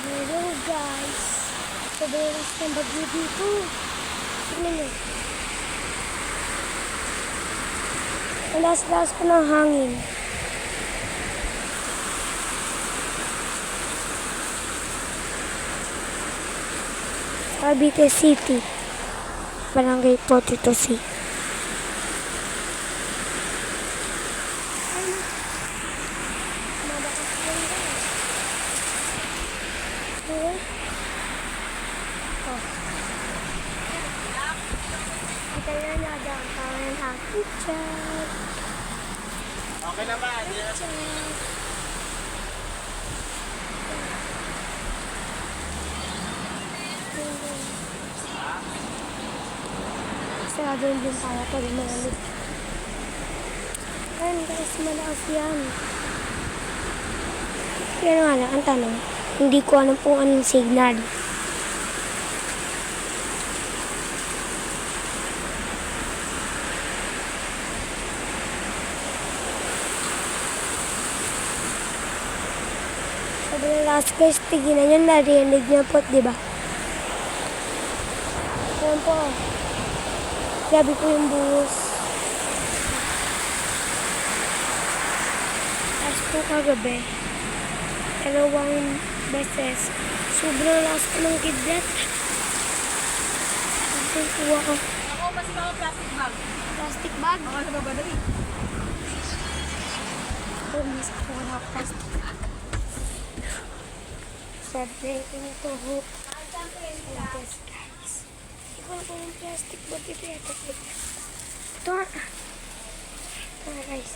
Hello guys. Sobrang lakas ng bagyo dito. Tignan nyo. Ang lakas ko ng hangin. Cavite City. Barangay Potitosi. Kita na nadang pangalan ang picture. Okay naman. Sarado din tayo pag malamig. Ayan guys, malakas yan. Pero nga lang, ang tanong, hindi ko alam kung anong signal. Sobrang lakas guys, tiginan nyo, narinig niyo po, diba? Ayan po. Grabe po yung buhos. As po kagabi, 2 beses, sobrang lakas po ng kidlat. Kuha ko. Ako, mas mga plastic bag. Plastic bag. Mga sa baba dali. Mas ako na plastic bag. Sabi ko nito ho. Yes guys. Ikaw po yung plastic bag. Ito nga. Ito nga guys.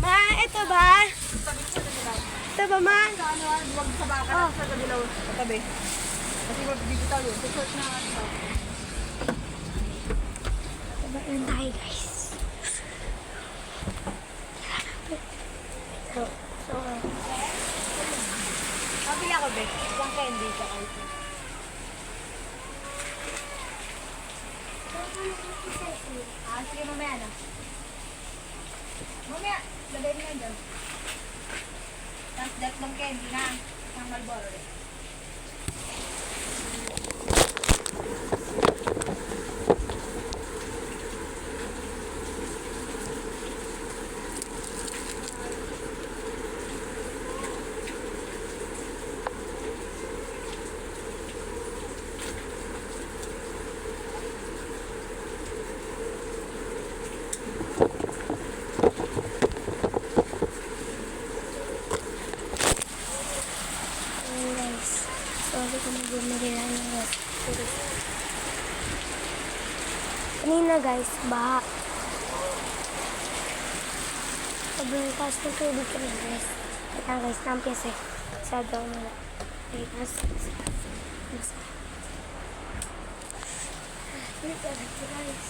Ma, ito ba? Sabi ko sa dilaw. Ito ba ma? Sa ano, huwag sa baka sa dilaw. Sa tabi. Kasi mabibitaw yun. Sa short na dilaw. Ito ba yun tayo guys? Ito. So, Kapila ko, Bek. Isang candy sa kayo. Sige, mamaya na. Mamaya, lagay mo yan dyan. Tapos datlong candy na. Isang Marlboro rin. ayan guys. Sorry kung bumili lang ng rest. Kanina guys, baha. Sobrang taas ng tubig kanina guys. Ito guys, nampiyas eh. Sa daw nila. Ay, nasa. Ito guys.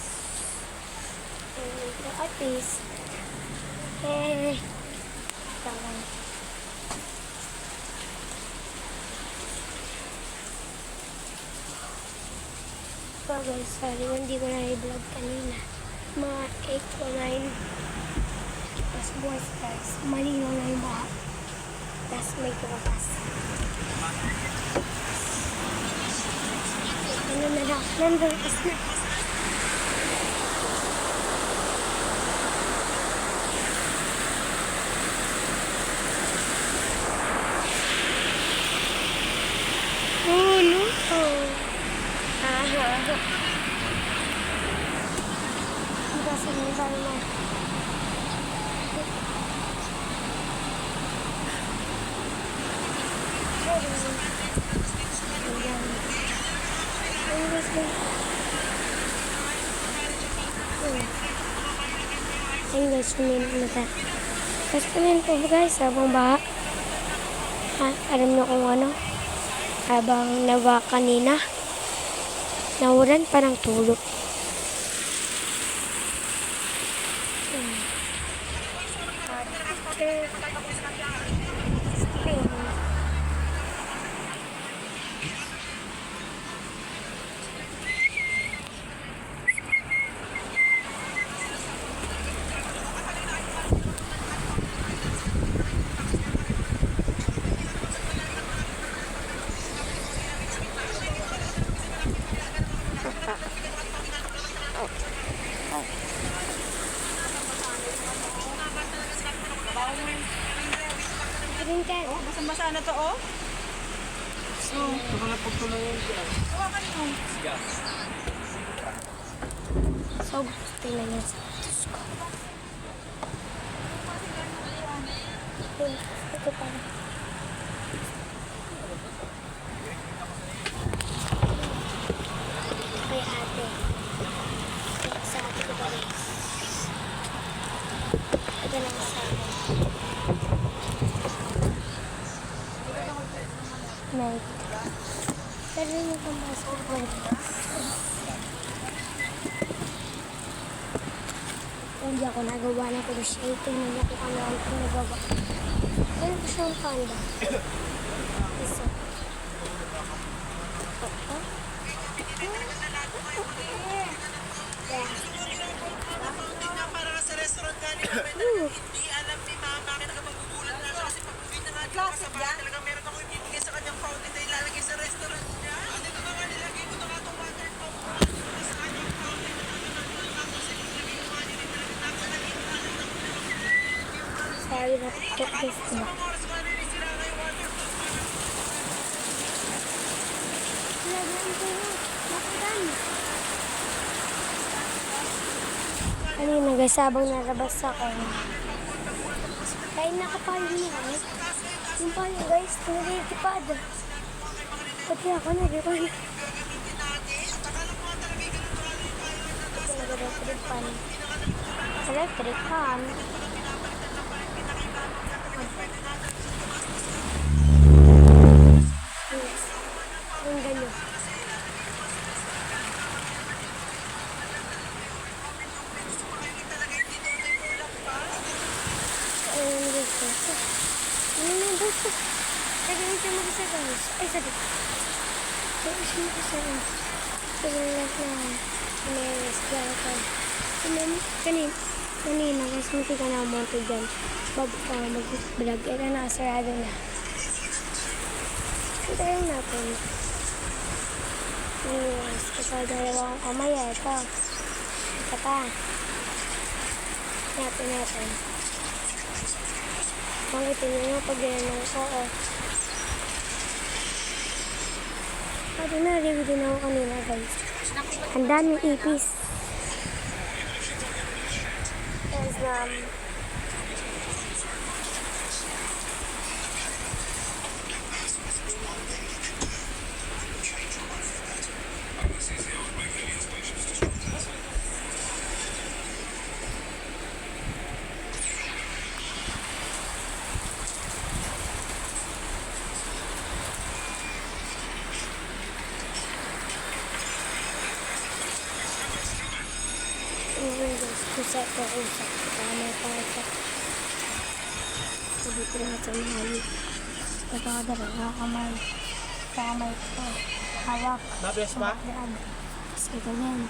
Ito atis. Tama. So guys, sorry hindi ko na i-vlog kanina. Mga 8 o 9. Tapos bukas guys, malinaw na yung baha. Tapos may tumakas. Ano na lang, nandun kas na. Oh no! Hindi sabihin tayo na. Ayun guys, suminom na tayo. Tapos kunin ko guys, habang baha. Alam nyo kung ano? Habang nawa kanina, nawalan pa ng tulog. Green cat. Oh, basang-basa na to, oh. Ito ka lang pagtulungan dyan. Hawakan mo. Yeah. So, tingnan niya sa Diyos ko. Ito pala. Kay ate. Sa ate ko pala. Ito lang sa akin. Night. Pero yung pumasok ko. Hindi ako nagawa ng crochet. Tingnan niyo kung ano ang nagawa. Ano ko siyang panda? Isa. Yeah. Para sa restaurant galing namin na hindi alam ni mama bakit magugulat na siya kasi pag uwi na nga dito sa bahay talaga meron ako ibibigay sa kanyang fountain na ilalagay sa restaurant niya. Ano na nga nilagay ko na nga itong water pump sa kanyang fountain na tapos ilagay ko nga nila talaga Sorry na check this sa ba? mga oras ko na sira na yung water pump. Lagyan ko na. Makagan. Kanina guys, habang narabas ako. Kain na kapayo niya guys. Yung payo guys, nagigipad. Pati ako nagipad. Ito nag-electric pan. Electric pan. Yes. Yung ganyan. Ayun dito. Ayun na dito. Kaya siya mag-isa guys. Ay, sabi. Kaya siya mag-isa guys. Kaya lang na. May skeleton. Kanina guys, munti ka na umunti dyan. Bago ka mag-vlog. Ito na, sarado na. Hintayin natin. Yes, kasi dalawang kamay. Ito. Ito pa. Natin. Makita niyo yung pag-inom ko. Pwede na-review din ako kanina guys. Ang daming ipis. Yes, usap ko. Tama pa ito. Sabi ko lahat sa mahali. Pagkakadara, nakakamay. Kakamay ko. Hawak. Mabilis ba? Kasi ganyan.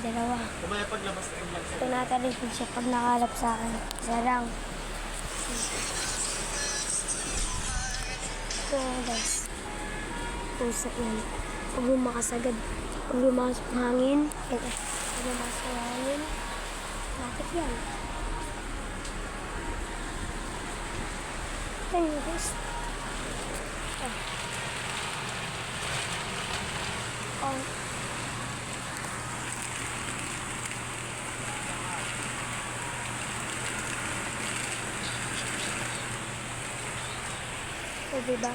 Dalawa. Kumaya paglabas na yung vlog. Ito natin siya pag nakalap sa akin. Saraw. Ito guys. Pusa yan. Huwag lumakas agad. Huwag lumakas ang hangin. Ito. Huwag lumakas ang hangin. Bakit yan? Ito yun guys. Ito. Oh. O, diba?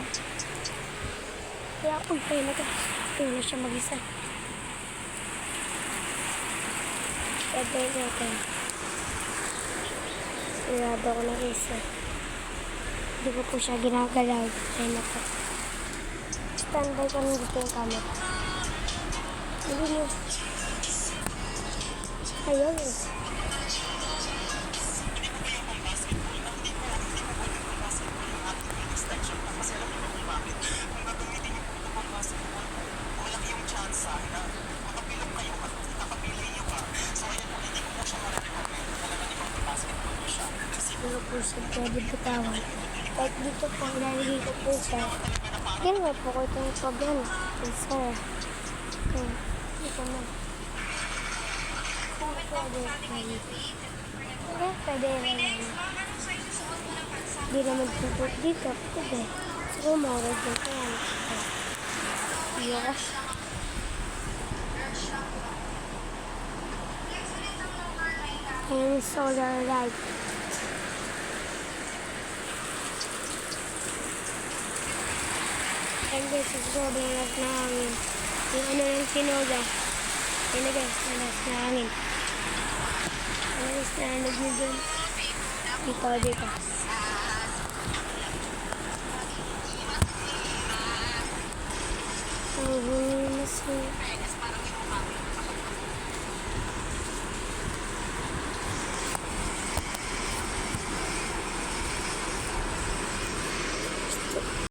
Kaya ako kaya na siya mag-isa. Pwede natin. Sigurado ko ng isa. Hindi ko po siya ginagalaw. Ay na po. Standby ko nung dito yung camera. Hindi nyo. Ayun eh. Pero po siya pwede bitawan. Kahit dito po, ilalagay ko po siya. Ginawa po ko itong pag-ano. Isa. Dito na. Pwede. Pwede na lang. Di naman dito. Dito. Pwede. Siguro mawag din ko yan. Ayoko. And solar light. And guys, sobrang lakas na hangin. Yung ano ng sinoga. Yun na guys, lakas na hangin. Lakas na hangin nyo dyan. Dito.